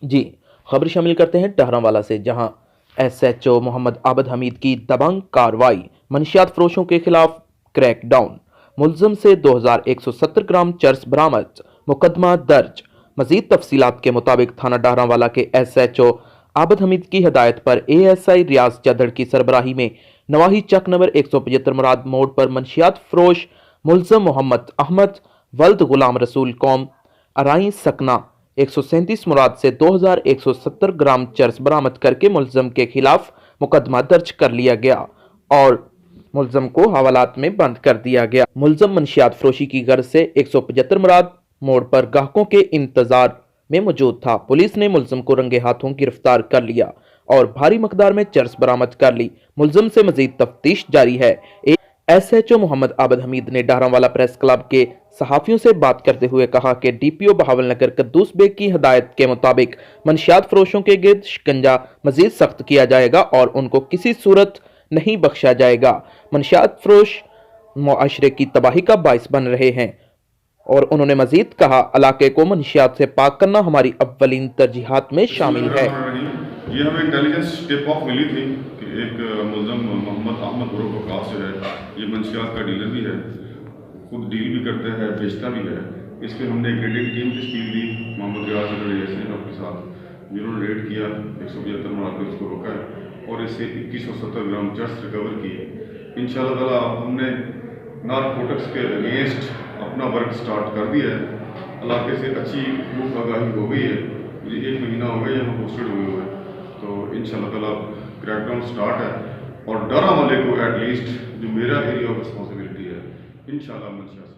جی خبر شامل کرتے ہیں ٹہرانوالا سے، جہاں ایس ایچ او محمد عابد حمید کی دبنگ کارروائی، منشیات فروشوں کے خلاف کریک ڈاؤن، ملزم سے 2170 گرام چرس برآمد، مقدمہ درج۔ مزید تفصیلات کے مطابق تھانہ ٹہرانوالا کے ایس ایچ او عابد حمید کی ہدایت پر اے ایس آئی ریاض چدھڑ کی سربراہی میں نواحی چک نمبر 175 مراد موڑ پر منشیات فروش ملزم محمد احمد ولد غلام رسول قوم ارائیں سکنہ 137 مراد سے 2170 گرام چرس برآمد کر کے ملزم کے خلاف مقدمہ درج کر لیا گیا اور ملزم کو حوالات میں بند کر دیا گیا۔ ملزم منشیات فروشی کی غرض سے 175 مراد موڑ پر گاہکوں کے انتظار میں موجود تھا۔ پولیس نے ملزم کو رنگے ہاتھوں گرفتار کر لیا اور بھاری مقدار میں چرس برآمد کر لی۔ ملزم سے مزید تفتیش جاری ہے۔ ایس ایچ او محمد عابد حمید نے ٹہرانوالا پریس کلب کے صحافیوں سے بات کرتے ہوئے کہا کہ ڈی پی او بہاول نگر قدوس بیگ کی ہدایت کے مطابق منشیات فروشوں کے گرد شکنجہ مزید سخت کیا جائے گا اور ان کو کسی صورت نہیں بخشا جائے گا۔ منشیات فروش معاشرے کی تباہی کا باعث بن رہے ہیں اور انہوں نے مزید کہا علاقے کو منشیات سے پاک کرنا ہماری اولین ترجیحات میں شامل ہے۔ یہ ہمیں انٹیلیجنس ٹپ آف ملی تھی کہ ایک ملزم محمد احمد گروہ وقاص جو ہے یہ منشیات کا ڈیلر بھی ہے، خود ڈیل بھی کرتا ہے، بیچتا بھی ہے۔ اس پہ ہم نے ایک ریڈنگ ٹیم تشکیل دی محمد ریاض کے ساتھ، جنہوں نے ریڈ کیا 175 مراد میں اس کو روکا ہے اور اس سے 2170 گرام چرس ریکور کیے۔ انشاءاللہ تعالیٰ ہم نے نارکوٹکس کے اگینسٹ اپنا ورک سٹارٹ کر دیا ہے۔ علاقے سے اچھی خوب آگاہی ہو گئی ہے، مجھے 1 مہینہ ہو گیا یہاں پوسٹڈ ہوئے ہوئے، تو انشاءاللہ تعالیٰ کریک ڈاؤن سٹارٹ ہے اور ٹہرانوالے کو ایٹ لیسٹ جو میرا ایریا آف رسپانسبلٹی ہے انشاءاللہ منشیات